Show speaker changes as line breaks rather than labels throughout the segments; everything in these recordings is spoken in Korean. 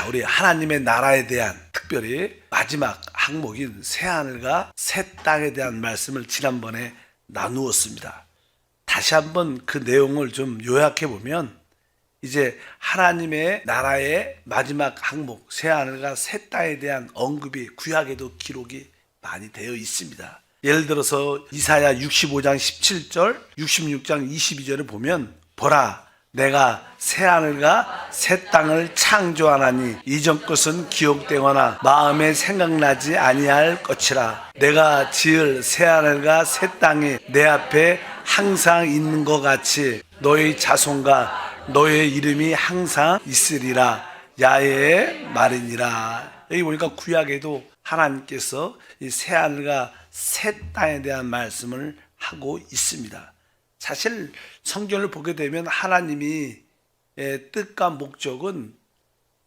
자, 우리 하나님의 나라에 대한 특별히 마지막 항목인 새하늘과 새 땅에 대한 말씀을 지난번에 나누었습니다. 다시 한번 그 내용을 좀 요약해 보면 이제 하나님의 나라의 마지막 항목 새하늘과 새 땅에 대한 언급이 구약에도 기록이 많이 되어 있습니다. 예를 들어서 이사야 65장 17절, 66장 22절에 보면 보라 내가 새하늘과 새 땅을 창조하나니 이전 것은 기억되거나 마음에 생각나지 아니할 것이라. 내가 지을 새하늘과 새 땅이 내 앞에 항상 있는 것 같이 너의 자손과 너의 이름이 항상 있으리라. 야훼의 말이니라. 여기 보니까 구약에도 하나님께서 이 새하늘과 새 땅에 대한 말씀을 하고 있습니다. 사실 성경을 보게 되면 하나님이 뜻과 목적은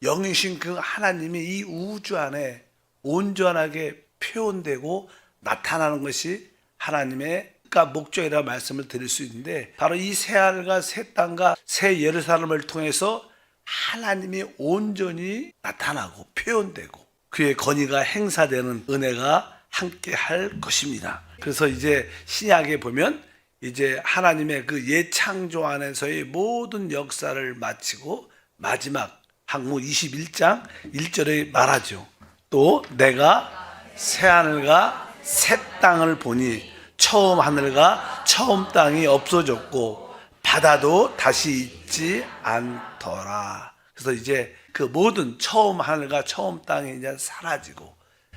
영이신 그 하나님이 이 우주 안에 온전하게 표현되고 나타나는 것이 하나님의 뜻과 목적이라는 말씀을 드릴 수 있는데, 바로 이 새하늘과 새 땅과 새 예루살렘을 통해서 하나님이 온전히 나타나고 표현되고 그의 권위가 행사되는 은혜가 함께 할 것입니다. 그래서 이제 신약에 보면 이제 하나님의 그 예창조 안에서의 모든 역사를 마치고 마지막 항목 21장 1절에 말하죠. 또 내가 새하늘과 새 땅을 보니 처음 하늘과 처음 땅이 없어졌고 바다도 다시 있지 않더라. 그래서 이제 그 모든 처음 하늘과 처음 땅이 이제 사라지고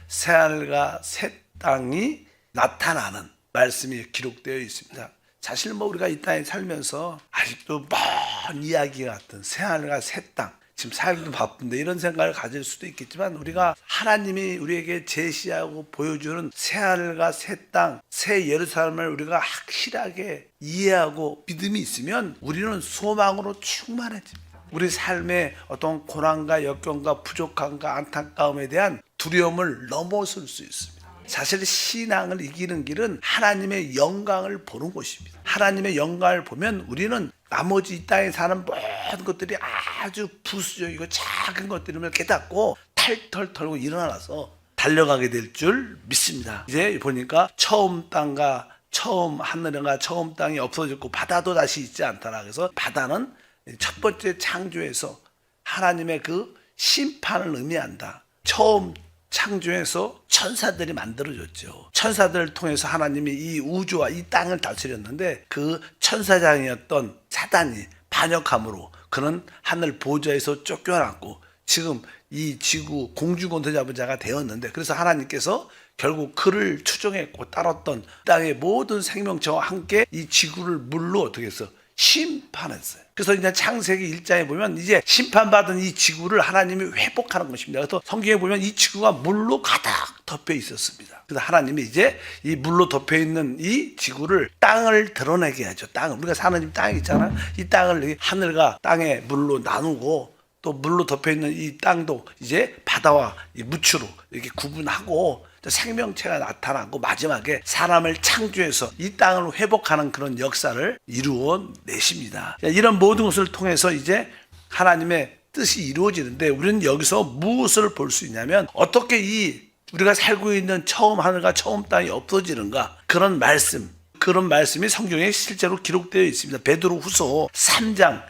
새하늘과 새 땅이 나타나는 말씀이 기록되어 있습니다. 사실 우리가 이 땅에 살면서 아직도 먼 이야기 같은 새하늘과 새 땅, 지금 살기도 바쁜데 이런 생각을 가질 수도 있겠지만, 우리가 하나님이 우리에게 제시하고 보여주는 새하늘과 새 땅, 새 예루살렘을 우리가 확실하게 이해하고 믿음이 있으면 우리는 소망으로 충만해집니다. 우리 삶의 어떤 고난과 역경과 부족함과 안타까움에 대한 두려움을 넘어설 수 있습니다. 사실 신앙을 이기는 길은 하나님의 영광을 보는 것입니다. 하나님의 영광을 보면 우리는 나머지 이 땅에 사는 모든 것들이 아주 부수적이고 작은 것들임을 깨닫고 탈털 털고 일어나서 달려가게 될 줄 믿습니다. 이제 보니까 처음 땅과 처음 하늘과 처음 땅이 없어졌고 바다도 다시 있지 않더라. 그래서 바다는 첫 번째 창조에서 하나님의 그 심판을 의미한다. 처음 창조에서 천사들이 만들어졌죠. 천사들을 통해서 하나님이 이 우주와 이 땅을 다스렸는데, 그 천사장이었던 사단이 반역함으로 그는 하늘 보좌에서 쫓겨났고 지금 이 지구 공주권세자가 되었는데, 그래서 하나님께서 결국 그를 추종했고 따랐던 땅의 모든 생명체와 함께 이 지구를 물로 어떻게 했어? 심판했어요. 그래서 이제 창세기 1장에 보면 이제 심판받은 이 지구를 하나님이 회복하는 것입니다. 그래서 성경에 보면 이 지구가 물로 가득 덮여 있었습니다. 그래서 하나님이 이제 이 물로 덮여 있는 이 지구를 땅을 드러내게 하죠. 땅을, 우리가 사는 이 땅이 있잖아요. 이 땅을 하늘과 땅의 물로 나누고 또 물로 덮여 있는 이 땅도 이제 바다와 이 무추로 이렇게 구분하고 생명체가 나타나고 마지막에 사람을 창조해서 이 땅을 회복하는 그런 역사를 이루어 내십니다. 이런 모든 것을 통해서 이제 하나님의 뜻이 이루어지는데, 우리는 여기서 무엇을 볼 수 있냐면 어떻게 이 우리가 살고 있는 처음 하늘과 처음 땅이 없어지는가, 그런 말씀이 성경에 실제로 기록되어 있습니다. 베드로후서 3장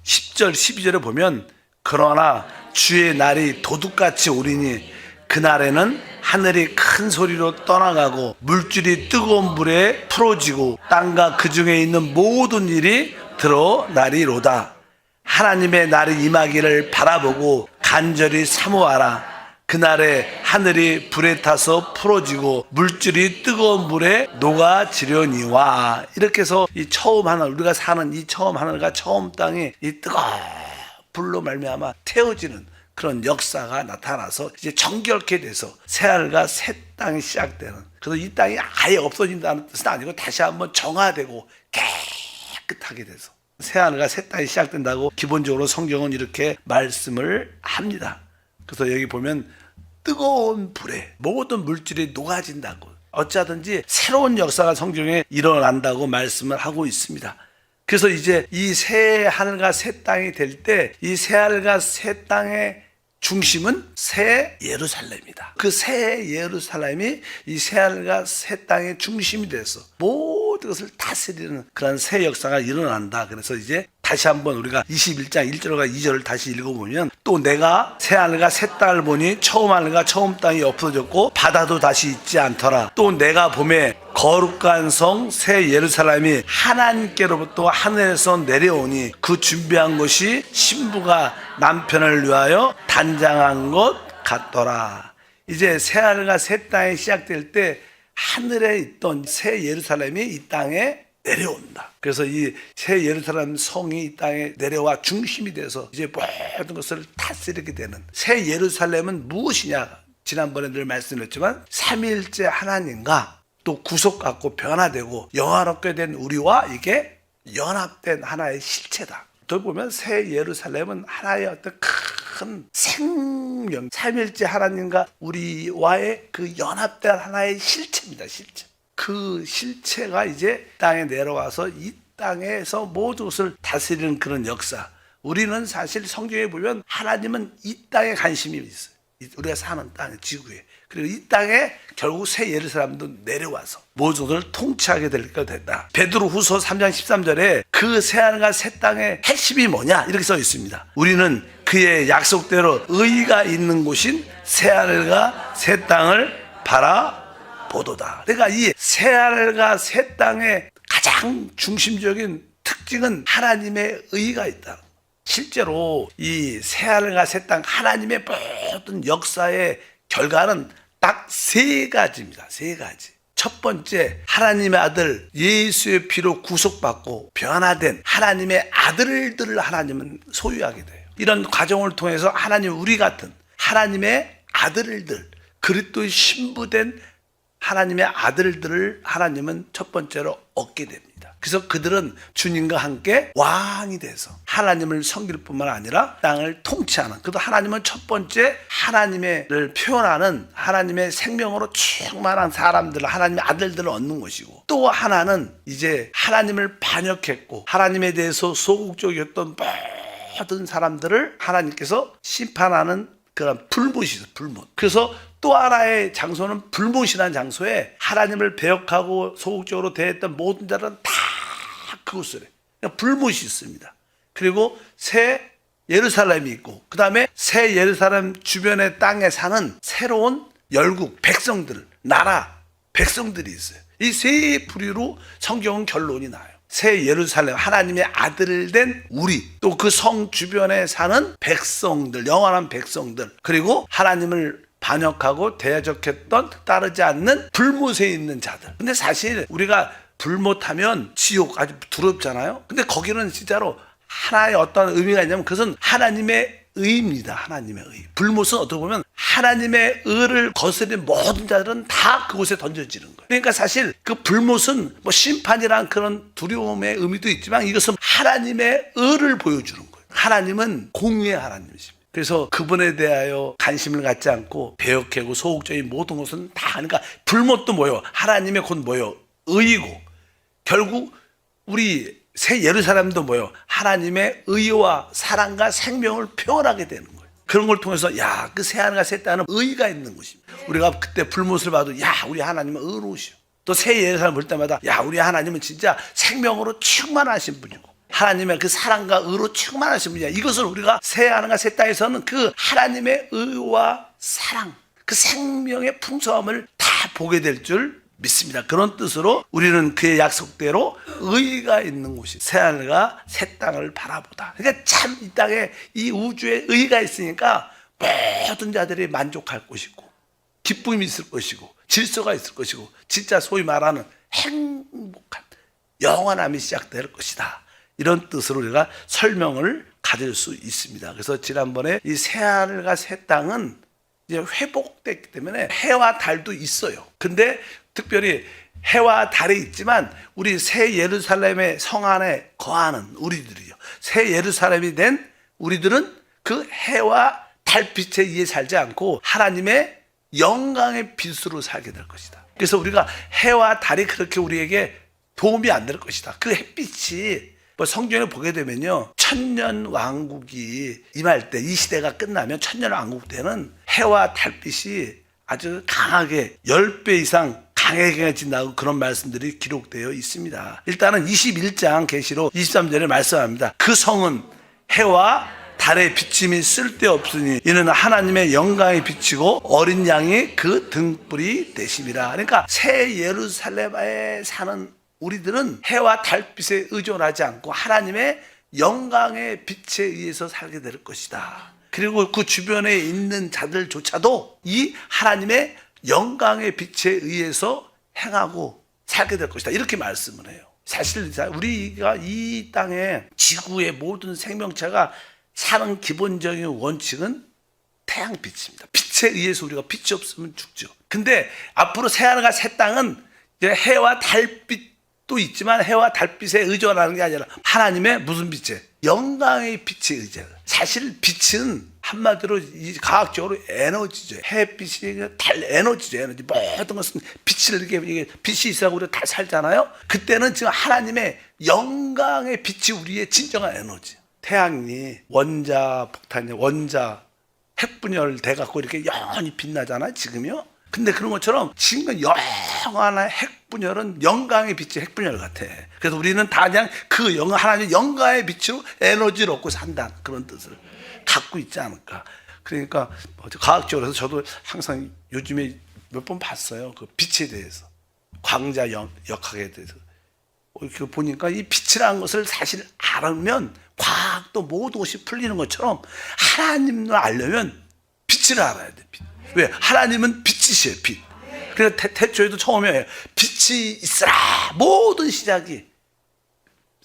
10절 12절에 보면 그러나 주의 날이 도둑같이 오리니 그날에는 하늘이 큰 소리로 떠나가고 물줄이 뜨거운 물에 풀어지고 땅과 그 중에 있는 모든 일이 드러나리로다. 하나님의 날이 임하기를 바라보고 간절히 사모하라. 그날에 하늘이 불에 타서 풀어지고 물줄이 뜨거운 물에 녹아지려니와. 이렇게 해서 이 처음 하늘, 우리가 사는 이 처음 하늘과 처음 땅이 이 뜨거운 불로 말미암아 태워지는 그런 역사가 나타나서 이제 정결케 돼서 새하늘과 새 땅이 시작되는, 그래서 이 땅이 아예 없어진다는 뜻은 아니고 다시 한번 정화되고 깨끗하게 돼서 새하늘과 새 땅이 시작된다고 기본적으로 성경은 이렇게 말씀을 합니다. 그래서 여기 보면 뜨거운 불에 모든 물질이 녹아진다고, 어찌하든지 새로운 역사가 성경에 일어난다고 말씀을 하고 있습니다. 그래서 이제 이 새 하늘과 새 땅이 될 때 이 새 하늘과 새 땅의 중심은 새 예루살렘이다. 그 새 예루살렘이 이 새하늘과 새 땅의 중심이 돼서 모든 것을 다스리는 그런 새 역사가 일어난다. 그래서 이제 다시 한번 우리가 21장 1절과 2절을 다시 읽어보면, 또 내가 새하늘과 새 땅을 보니 처음 하늘과 처음 땅이 엎어졌고 바다도 다시 있지 않더라. 또 내가 보매 거룩한 성 새 예루살렘이 하나님께로부터 하늘에서 내려오니 그 준비한 것이 신부가 남편을 위하여 단장한 것 같더라. 이제 새하늘과 새 땅이 시작될 때 하늘에 있던 새 예루살렘이 이 땅에 내려온다. 그래서 이 새 예루살렘 성이 이 땅에 내려와 중심이 돼서 이제 모든 것을 다스리게 되는 새 예루살렘은 무엇이냐? 지난번에 늘 말씀드렸지만 삼위일체 하나님과 또 구속받고 변화되고 영화롭게 된 우리와 이게 연합된 하나의 실체다. 또 보면 새 예루살렘은 하나의 어떤 큰 생명, 삼위일체 하나님과 우리와의 그 연합된 하나의 실체입니다. 실체. 그 실체가 이제 땅에 내려와서 이 땅에서 모든 것을 다스리는 그런 역사. 우리는 사실 성경에 보면 하나님은 이 땅에 관심이 있어요. 우리가 사는 땅, 지구에. 그리고 이 땅에 결국 새 예루살렘도 내려와서 모든 것을 통치하게 될 것 됐다. 베드로후서 3장 13절에 그 새하늘과 새 땅의 핵심이 뭐냐? 이렇게 써 있습니다. 우리는 그의 약속대로 의가 있는 곳인 새하늘과 새 땅을 바라보도다. 그러니까 이 새하늘과 새 땅의 가장 중심적인 특징은 하나님의 의가 있다. 실제로 이 새하늘과 새 땅 하나님의 모든 역사의 결과는 딱 세 가지입니다. 세 가지. 첫 번째, 하나님의 아들 예수의 피로 구속받고 변화된 하나님의 아들들을 하나님은 소유하게 돼요. 이런 과정을 통해서 하나님, 우리 같은 하나님의 아들들, 그리스도의 신부된 하나님의 아들들을 하나님은 첫 번째로 얻게 됩니다. 그래서 그들은 주님과 함께 왕이 돼서 하나님을 섬길 뿐만 아니라 땅을 통치하는, 그래도 하나님은 첫 번째 하나님을 표현하는 하나님의 생명으로 충만한 사람들을, 하나님의 아들들을 얻는 것이고, 또 하나는 이제 하나님을 반역했고 하나님에 대해서 소극적이었던 모든 사람들을 하나님께서 심판하는 그런 불못이 있어요. 불못. 그래서 또 하나의 장소는 불못이라는 장소에 하나님을 배역하고 소극적으로 대했던 모든 자들은 다 그곳에 불못이 있습니다. 그리고 새 예루살렘이 있고, 그 다음에 새 예루살렘 주변의 땅에 사는 새로운 열국 백성들, 나라 백성들이 있어요. 이 세 부류로 성경은 결론이 나요. 새 예루살렘, 하나님의 아들 된 우리, 또 그 성 주변에 사는 백성들, 영원한 백성들, 그리고 하나님을 반역하고 대적했던, 따르지 않는 불못에 있는 자들. 근데 사실 우리가 불못하면 지옥, 아주 두렵잖아요. 근데 거기는 진짜로 하나의 어떤 의미가 있냐면 그것은 하나님의 의입니다. 하나님의 의. 불못은 어떻게 보면 하나님의 의를 거스린 모든 자들은 다 그곳에 던져지는 거예요. 그러니까 사실 그 불못은 뭐 심판이란 그런 두려움의 의미도 있지만 이것은 하나님의 의를 보여주는 거예요. 하나님은 공의의 하나님이십니다. 그래서 그분에 대하여 관심을 갖지 않고 배역하고 소극적인 모든 것은 다, 그러니까 불못도 뭐예요? 하나님의 곧 뭐예요? 의이고, 결국 우리 새 예루살렘도 뭐예요? 하나님의 의와 사랑과 생명을 표현하게 되는 거예요. 그런 걸 통해서 야, 그 새하늘과 새 땅은 의가 있는 곳입니다. 우리가 그때 불못을 봐도 야, 우리 하나님은 의로우시오. 또 새 예루살렘 볼 때마다 야, 우리 하나님은 진짜 생명으로 충만하신 분이고 하나님의 그 사랑과 의로 충만하신 분이야. 이것을 우리가 새하늘과 새 땅에서는 그 하나님의 의와 사랑, 그 생명의 풍성함을 다 보게 될 줄 믿습니다. 그런 뜻으로 우리는 그의 약속대로 의가 있는 곳이 새하늘과 새 땅을 바라보다. 그러니까 참 이 땅에 이 우주에 의가 있으니까 모든 자들이 만족할 것이고 기쁨이 있을 것이고 질서가 있을 것이고 진짜 소위 말하는 행복한 영원함이 시작될 것이다. 이런 뜻으로 우리가 설명을 가질 수 있습니다. 그래서 지난번에 이 새하늘과 새 땅은 이제 회복됐기 때문에 해와 달도 있어요. 근데 특별히 해와 달이 있지만 우리 새 예루살렘의 성 안에 거하는 우리들이요, 새 예루살렘이 된 우리들은 그 해와 달빛에 의해 살지 않고 하나님의 영광의 빛으로 살게 될 것이다. 그래서 우리가 해와 달이 그렇게 우리에게 도움이 안 될 것이다. 그 햇빛이 뭐 성경에 보게 되면요, 천년 왕국이 임할 때, 이 시대가 끝나면 천년 왕국 때는 해와 달빛이 아주 강하게 10배 이상 강해진다고 그런 말씀들이 기록되어 있습니다. 일단은 21장 계시록 23절에 말씀합니다. 그 성은 해와 달의 비침이 쓸데없으니 이는 하나님의 영광이 비치고 어린 양이 그 등불이 되심이라. 그러니까 새 예루살렘에 사는 우리들은 해와 달빛에 의존하지 않고 하나님의 영광의 빛에 의해서 살게 될 것이다. 그리고 그 주변에 있는 자들조차도 이 하나님의 영광의 빛에 의해서 행하고 살게 될 것이다. 이렇게 말씀을 해요. 사실 우리가 이 땅에 지구의 모든 생명체가 사는 기본적인 원칙은 태양빛입니다. 빛에 의해서 우리가 빛이 없으면 죽죠. 근데 앞으로 새하늘과 새 땅은 이제 해와 달빛도 있지만 해와 달빛에 의존하는 게 아니라 하나님의 무슨 빛에? 영광의 빛에 의존해요. 사실 빛은 한마디로 과학적으로 에너지죠. 햇빛이 달 에너지죠. 에너지. 모든 것은 빛을 이게 빛이 있어야 우리가 다 살잖아요. 그때는 지금 하나님의 영광의 빛이 우리의 진정한 에너지. 태양이 원자 폭탄이 원자 핵분열 돼갖고 이렇게 영원히 빛나잖아요. 지금요. 근데 그런 것처럼 지금 영원한 핵분열은 영광의 빛이 핵분열 같아. 그래서 우리는 다 그냥 그 하나님의 영광의 빛으로 에너지를 얻고 산다. 그런 뜻을 갖고 있지 않을까. 그러니까 과학적으로 해서 저도 항상 요즘에 몇 번 봤어요. 그 빛에 대해서. 광자 역학에 대해서. 이렇게 보니까 이 빛이라는 것을 사실 알면 과학도 모든 것이 풀리는 것처럼 하나님을 알려면 빛을 알아야 돼. 빛. 왜? 하나님은 빛이시에요. 빛. 그래서 태초에도 처음에 빛이 있으라. 모든 시작이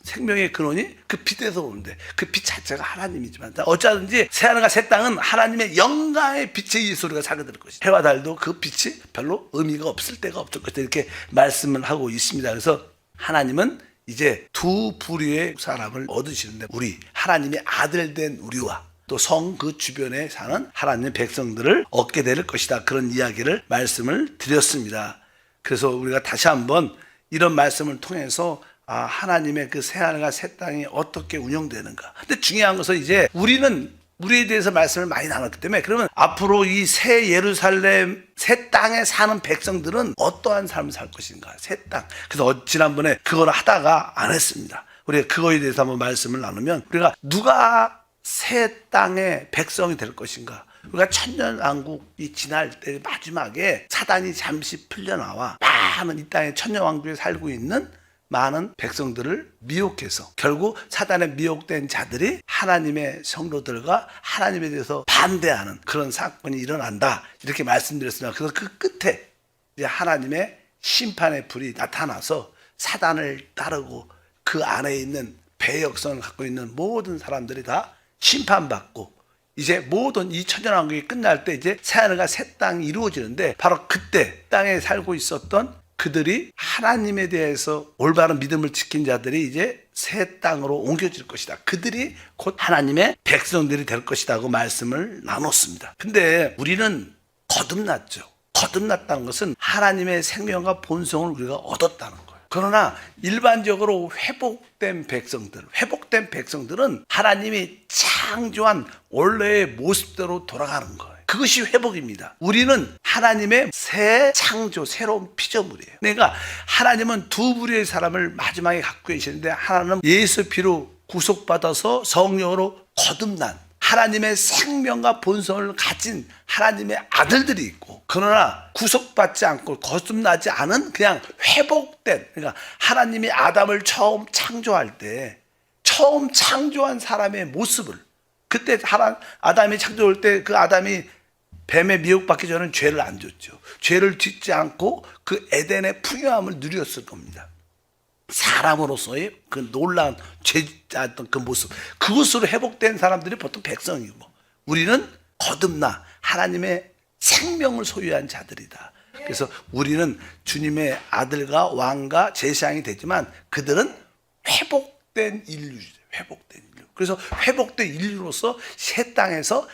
생명의 근원이 그 빛에서 오는데 그 빛 자체가 하나님이지만 어쩌든지 새하늘과 새 땅은 하나님의 영광의 빛에 의해서 우리가 살게 될 것이다. 해와 달도 그 빛이 별로 의미가 없을 때가 없을 것이다. 이렇게 말씀을 하고 있습니다. 그래서 하나님은 이제 두 부류의 사람을 얻으시는데 우리 하나님의 아들 된 우리와 또 성 그 주변에 사는 하나님의 백성들을 얻게 될 것이다. 그런 이야기를 말씀을 드렸습니다. 그래서 우리가 다시 한번 이런 말씀을 통해서 하나님의 그 새하늘과 새 땅이 어떻게 운영되는가. 근데 중요한 것은 이제 우리에 대해서 말씀을 많이 나눴기 때문에 그러면 앞으로 이 새 예루살렘 새 땅에 사는 백성들은 어떠한 삶을 살 것인가. 새 땅. 그래서 지난번에 그걸 하다가 안 했습니다. 우리가 그거에 대해서 한번 말씀을 나누면 우리가 누가 새 땅의 백성이 될 것인가. 우리가 천년왕국이 지날 때 마지막에 사단이 잠시 풀려나와 많은 이 땅에 천년왕국에 살고 있는 많은 백성들을 미혹해서 결국 사단에 미혹된 자들이 하나님의 성도들과 하나님에 대해서 반대하는 그런 사건이 일어난다. 이렇게 말씀드렸습니다. 그래서 그 끝에 이제 하나님의 심판의 불이 나타나서 사단을 따르고 그 안에 있는 배역성을 갖고 있는 모든 사람들이 다 심판받고 이제 모든 이 천년왕국이 끝날 때 이제 새하늘과 새 땅이 이루어지는데 바로 그때 땅에 살고 있었던 그들이 하나님에 대해서 올바른 믿음을 지킨 자들이 이제 새 땅으로 옮겨질 것이다. 그들이 곧 하나님의 백성들이 될 것이라고 말씀을 나눴습니다. 근데 우리는 거듭났죠. 거듭났다는 것은 하나님의 생명과 본성을 우리가 얻었다는 거예요. 그러나 일반적으로 회복된 백성들은 하나님이 창조한 원래의 모습대로 돌아가는 거예요. 그것이 회복입니다. 우리는 하나님의 새 창조, 새로운 피조물이에요. 그러니까 하나님은 두 부류의 사람을 마지막에 갖고 계시는데 하나는 예수 피로 구속받아서 성령으로 거듭난 하나님의 생명과 본성을 가진 하나님의 아들들이 있고 그러나 구속받지 않고 거듭나지 않은 그냥 회복된 그러니까 하나님이 아담을 처음 창조할 때 처음 창조한 사람의 모습을 그때 아담이 창조할 때 그 아담이 뱀의 미혹받기 전에는 죄를 안 줬죠. 죄를 짓지 않고 그 에덴의 풍요함을 누렸을 겁니다. 사람으로서의 그 놀라운 죄짓던 그 모습 그것으로 회복된 사람들이 보통 백성이고 우리는 거듭나 하나님의 생명을 소유한 자들이다. 그래서 우리는 주님의 아들과 왕과 제사장이 되지만 그들은 회복된 인류죠. 회복된 인류. 그래서 회복된 인류로서 새 땅에서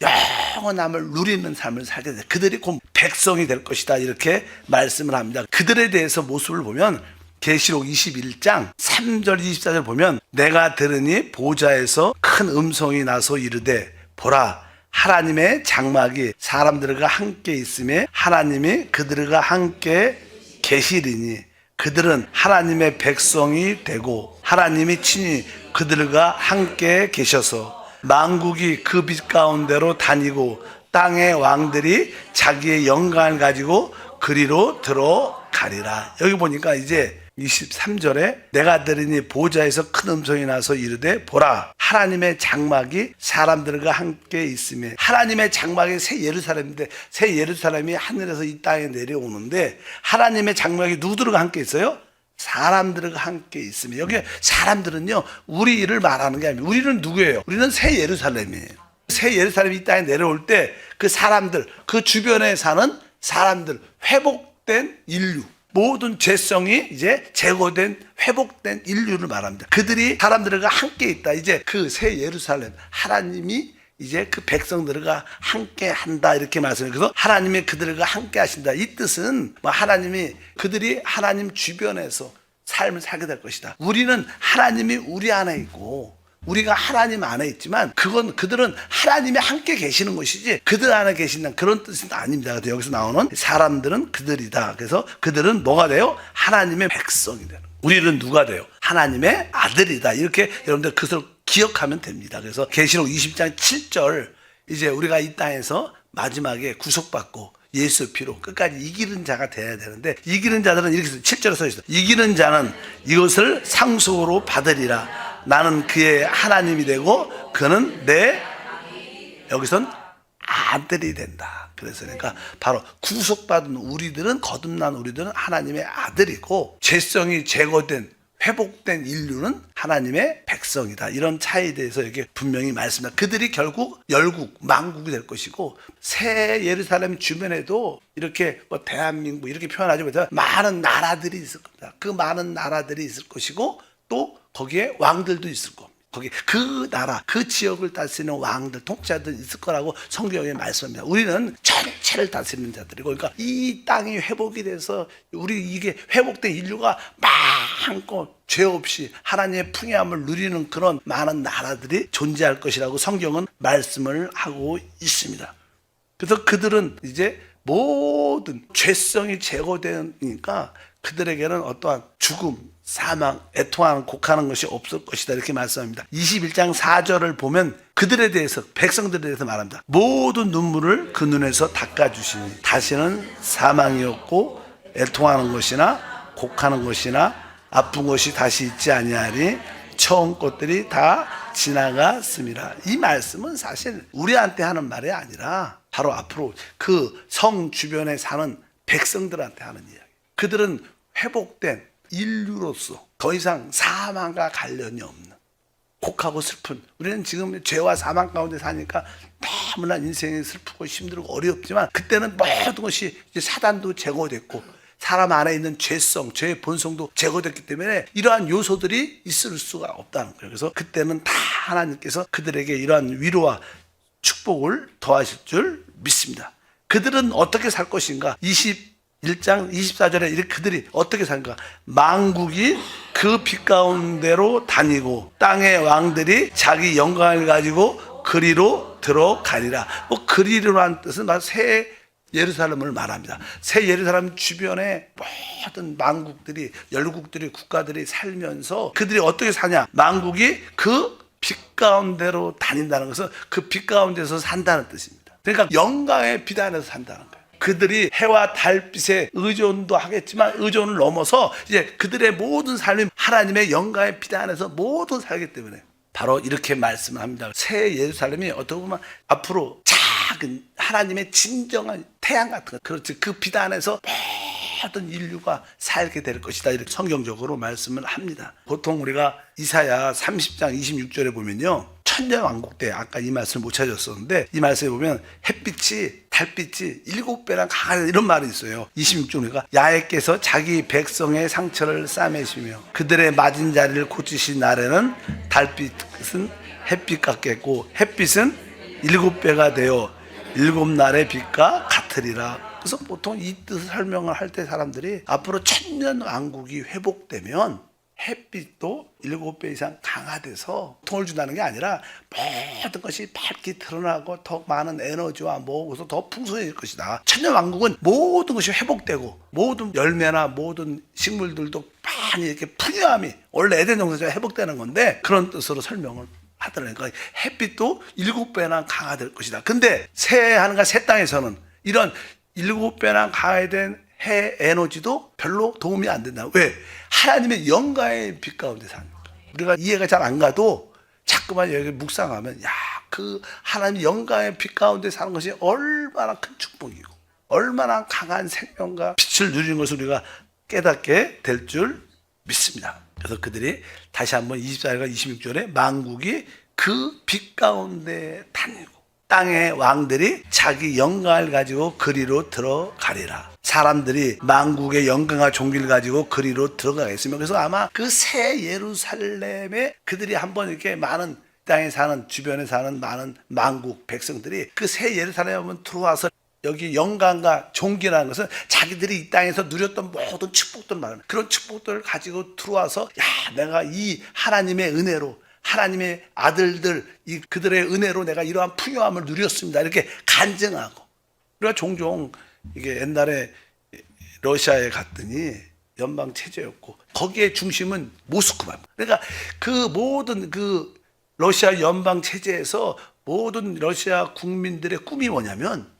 영원함을 누리는 삶을 살게 돼. 그들이 곧 백성이 될 것이다. 이렇게 말씀을 합니다. 그들에 대해서 모습을 보면 계시록 21장 3절 24절 보면 내가 들으니 보좌에서 큰 음성이 나서 이르되 보라 하나님의 장막이 사람들과 함께 있음에 하나님이 그들과 함께 계시리니 그들은 하나님의 백성이 되고 하나님이 친히 그들과 함께 계셔서 만국이 그 빛 가운데로 다니고 땅의 왕들이 자기의 영광을 가지고 그리로 들어가리라. 여기 보니까 이제 23절에 내가 들으니 보좌에서 큰 음성이 나서 이르되 보라 하나님의 장막이 사람들과 함께 있으며 하나님의 장막이 새 예루살렘인데 새 예루살렘이 하늘에서 이 땅에 내려오는데 하나님의 장막이 누구들과 함께 있어요? 사람들과 함께 있으며 여기 사람들은요 우리를 말하는 게 아니에요. 우리는 누구예요? 우리는 새 예루살렘이에요. 새 예루살렘이 이 땅에 내려올 때 그 사람들 그 주변에 사는 사람들 회복된 인류 모든 죄성이 이제 제거된 회복된 인류를 말합니다. 그들이 사람들과 함께 있다. 이제 그 새 예루살렘 하나님이 이제 그 백성들과 함께 한다 이렇게 말씀해요. 그래서 하나님이 그들과 함께 하신다. 이 뜻은 뭐 하나님이 그들이 하나님 주변에서 삶을 살게 될 것이다. 우리는 하나님이 우리 안에 있고 우리가 하나님 안에 있지만 그들은 하나님이 함께 계시는 것이지 그들 안에 계신다는 그런 뜻은 아닙니다. 그래서 여기서 나오는 사람들은 그들이다. 그래서 그들은 뭐가 돼요? 하나님의 백성이 되는 거예요. 우리는 누가 돼요? 하나님의 아들이다. 이렇게 여러분들 그것을 기억하면 됩니다. 그래서 계시록 20장 7절 이제 우리가 이 땅에서 마지막에 구속받고 예수 피로 끝까지 이기는 자가 돼야 되는데 이기는 자들은 이렇게 7절에 써 있어요. 이기는 자는 이것을 상속으로 받으리라. 나는 그의 하나님이 되고 그는 내 여기선 아들이 된다. 그래서 그러니까 바로 구속받은 우리들은 거듭난 우리들은 하나님의 아들이고 죄성이 제거된 회복된 인류는 하나님의 백성이다. 이런 차이에 대해서 이렇게 분명히 말씀합니다. 그들이 결국 열국, 만국이 될 것이고 새 예루살렘 주변에도 이렇게 뭐 대한민국 이렇게 표현하지 못하면 많은 나라들이 있을 겁니다. 그 많은 나라들이 있을 것이고 또 거기에 왕들도 있을 겁니다. 거기 그 나라, 그 지역을 다스리는 왕들, 통치자들 있을 거라고 성경에 말씀합니다. 우리는 전체를 다스리는 자들이고, 그러니까 이 땅이 회복이 돼서 우리 이게 회복된 인류가 많고 죄 없이 하나님의 풍요함을 누리는 그런 많은 나라들이 존재할 것이라고 성경은 말씀을 하고 있습니다. 그래서 그들은 이제 모든 죄성이 제거되니까 그들에게는 어떠한 죽음, 사망, 애통하는 곡하는 것이 없을 것이다 이렇게 말씀합니다. 21장 4절을 보면 그들에 대해서 백성들에 대해서 말합니다. 모든 눈물을 그 눈에서 닦아주시니 다시는 사망이 없고 애통하는 것이나 곡하는 것이나 아픈 것이 다시 있지 아니하리 처음 것들이 다 지나갔습니다. 이 말씀은 사실 우리한테 하는 말이 아니라 바로 앞으로 그 성 주변에 사는 백성들한테 하는 이야기. 그들은 회복된 인류로서 더 이상 사망과 관련이 없는 곡하고 슬픈 우리는 지금 죄와 사망 가운데 사니까 너무나 인생이 슬프고 힘들고 어렵지만 그때는 모든 것이 이제 사단도 제거됐고 사람 안에 있는 죄성, 죄의 본성도 제거됐기 때문에 이러한 요소들이 있을 수가 없다는 거예요. 그래서 그때는 다 하나님께서 그들에게 이러한 위로와 축복을 더하실 줄 믿습니다. 그들은 어떻게 살 것인가? 21장 24절에 이렇게 그들이 어떻게 사는가? 만국이 그 빛 가운데로 다니고 땅의 왕들이 자기 영광을 가지고 그리로 들어가리라. 뭐 그리로라는 뜻은 바로 새 예루살렘을 말합니다. 새 예루살렘 주변에 모든 만국들이 열국들이 국가들이 살면서 그들이 어떻게 사냐? 만국이 그 빛 가운데로 다닌다는 것은 그 빛 가운데서 산다는 뜻입니다. 그러니까 영광의 빛 안에서 산다는 거예요. 그들이 해와 달빛에 의존도 하겠지만 의존을 넘어서 이제 그들의 모든 삶이 하나님의 영광의 빛 안에서 모든 살기 때문에 바로 이렇게 말씀을 합니다. 새 예루살렘이 어떻게 보면 앞으로 작은 하나님의 진정한 태양 같은 것, 그렇지 그 빛 안에서 모든 인류가 살게 될 것이다 이렇게 성경적으로 말씀을 합니다. 보통 우리가 이사야 30장 26절에 보면요 천년왕국 때 아까 이 말씀을 못 찾았었는데 이 말씀에 보면 햇빛이 달빛이 7배랑 강하다 이런 말이 있어요. 26절이니까 야훼께서 자기 백성의 상처를 싸매시며 그들의 맞은 자리를 고치신 날에는 달빛은 햇빛 같겠고 햇빛은 7배가 되어 7날의 빛과 같으리라. 그래서 보통 이 뜻을 설명을 할 때 사람들이 앞으로 천년 왕국이 회복되면 햇빛도 7배 이상 강화돼서 통을 준다는 게 아니라 모든 것이 밝게 드러나고 더 많은 에너지와 모으고서 더 풍성해질 것이다. 천년 왕국은 모든 것이 회복되고 모든 열매나 모든 식물들도 많이 이렇게 풍요함이 원래 에덴 동산에서 회복되는 건데 그런 뜻으로 설명을 하더라고요. 그러니까 햇빛도 7배나 강화될 것이다. 근데 새 하늘과 새 땅에서는 이런 7배나 강화된 해 에너지도 별로 도움이 안 된다. 왜? 하나님의 영광의 빛 가운데 사니까. 우리가 이해가 잘 안 가도 자꾸만 여기 묵상하면 그 하나님의 영광의 빛 가운데 사는 것이 얼마나 큰 축복이고 얼마나 강한 생명과 빛을 누리는 것을 우리가 깨닫게 될 줄 믿습니다. 그래서 그들이 다시 한번 24절과 26절에 만국이 그 빛 가운데 다니고 땅의 왕들이 자기 영광을 가지고 그리로 들어가리라. 사람들이 만국의 영광과 종기를 가지고 그리로 들어가겠으며, 그래서 아마 그 새 예루살렘에 그들이 한번 이렇게 많은 땅에 사는 주변에 사는 많은 만국 백성들이 그 새 예루살렘에 한번 들어와서 여기 영광과 종기라는 것은 자기들이 이 땅에서 누렸던 모든 축복들 말하는 그런 축복들을 가지고 들어와서 내가 이 하나님의 은혜로 하나님의 아들들 이 그들의 은혜로 내가 이러한 풍요함을 누렸습니다. 이렇게 간증하고. 우리가 종종 이게 옛날에 러시아에 갔더니 연방 체제였고 거기에 중심은 모스크바입니다. 그러니까 그 모든 그 러시아 연방 체제에서 모든 러시아 국민들의 꿈이 뭐냐면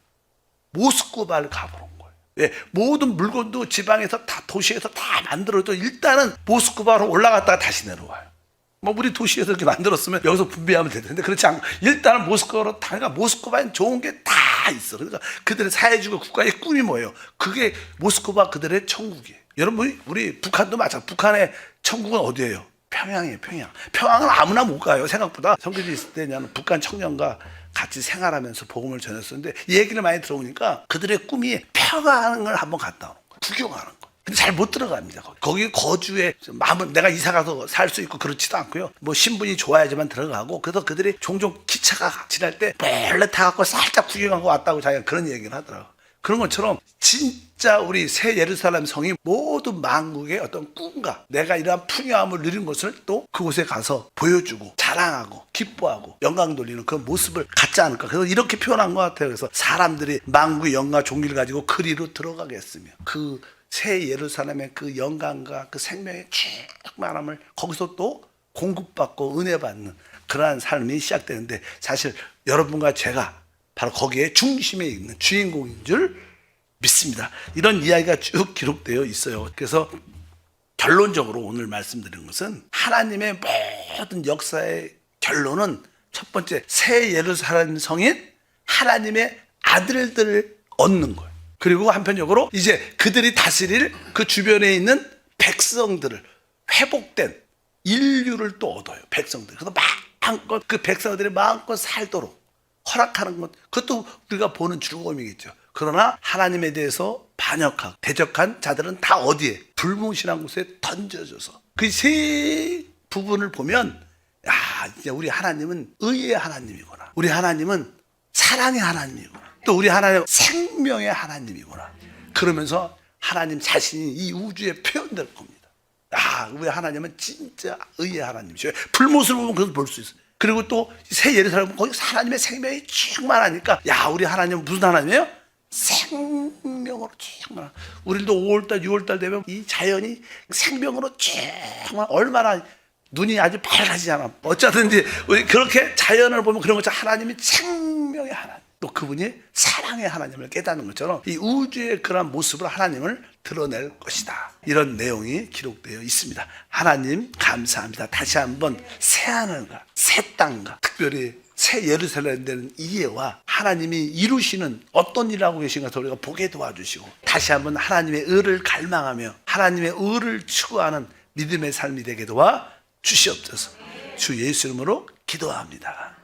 모스크바를 가보는 거예요. 예, 모든 물건도 지방에서 다 도시에서 다 만들어도 일단은 모스크바로 올라갔다가 다시 내려와요. 뭐 우리 도시에서 이렇게 만들었으면 여기서 분배하면 될 텐데 그렇지 않고 일단은 모스크바로 다니까 모스크바엔 좋은 게 다 있어. 그러니까 그들의 사회주의 국가의 꿈이 뭐예요? 그게 모스크바 그들의 천국이에요. 여러분 우리 북한도 마찬가지. 북한의 천국은 어디예요? 평양이에요. 평양은 아무나 못 가요. 생각보다. 선교지 있을 때 나는 북한 청년과 같이 생활하면서 복음을 전했었는데 이 얘기를 많이 들어보니까 그들의 꿈이 평양을 한번 갔다 오는 거예요. 구경하는 거예요. 근데 잘 못 들어갑니다. 거기 거주에 마음은 내가 이사 가서 살 수 있고 그렇지도 않고요. 뭐 신분이 좋아야지만 들어가고 그래서 그들이 종종 기차가 지날 때 몰래 타갖고 살짝 구경하고 왔다고 자기가 그런 얘기를 하더라고요. 그런 것처럼 진짜 우리 새 예루살렘 성이 모든 만국의 어떤 꿈과 내가 이러한 풍요함을 누린 것을 또 그곳에 가서 보여주고 자랑하고 기뻐하고 영광 돌리는 그런 모습을 갖지 않을까. 그래서 이렇게 표현한 것 같아요. 그래서 사람들이 만국의 영광 종기를 가지고 그리로 들어가겠으며 그 새 예루살렘의 그 영광과 그 생명의 충만함을 거기서 또 공급받고 은혜받는 그러한 삶이 시작되는데 사실 여러분과 제가 바로 거기에 중심에 있는 주인공인 줄 믿습니다. 이런 이야기가 쭉 기록되어 있어요. 그래서 결론적으로 오늘 말씀드린 것은 하나님의 모든 역사의 결론은 첫 번째 새 예루살렘 성인 하나님의 아들들을 얻는 거예요. 그리고 한편적으로 이제 그들이 다스릴 그 주변에 있는 백성들을 회복된 인류를 또 얻어요. 백성들. 그래서 마음껏 그 백성들이 마음껏 살도록 허락하는 것, 그것도 우리가 보는 즐거움이겠죠. 그러나 하나님에 대해서 반역하고 대적한 자들은 다 어디에? 불무신한 곳에 던져져서 그 세 부분을 보면 이제 우리 하나님은 의의 하나님이구나. 우리 하나님은 사랑의 하나님이구나. 또 우리 하나님은 생명의 하나님이구나. 그러면서 하나님 자신이 이 우주에 표현될 겁니다. 우리 하나님은 진짜 의의 하나님이죠. 불못을 보면 그것을 볼 수 있어요. 그리고 또 새 예루살렘은 거기 하나님의 생명이 충만하니까 우리 하나님은 무슨 하나님이에요? 생명으로 충만. 우리도 5월달 6월달 되면 이 자연이 생명으로 충만. 얼마나 눈이 아주 밝아지지 않아. 어쩌든지 우리 그렇게 자연을 보면 그런 것처럼 하나님이 생명의 하나님, 또 그분이 사랑의 하나님을 깨닫는 것처럼 이 우주의 그런 모습을 하나님을 드러낼 것이다. 이런 내용이 기록되어 있습니다. 하나님 감사합니다. 다시 한번 새 하늘과 새 땅과 특별히 새 예루살렘에 대한 이해와 하나님이 이루시는 어떤 일을 하고 계신가 우리가 보게 도와주시고 다시 한번 하나님의 의를 갈망하며 하나님의 의를 추구하는 믿음의 삶이 되게 도와 주시옵소서. 주 예수 이름으로 기도합니다.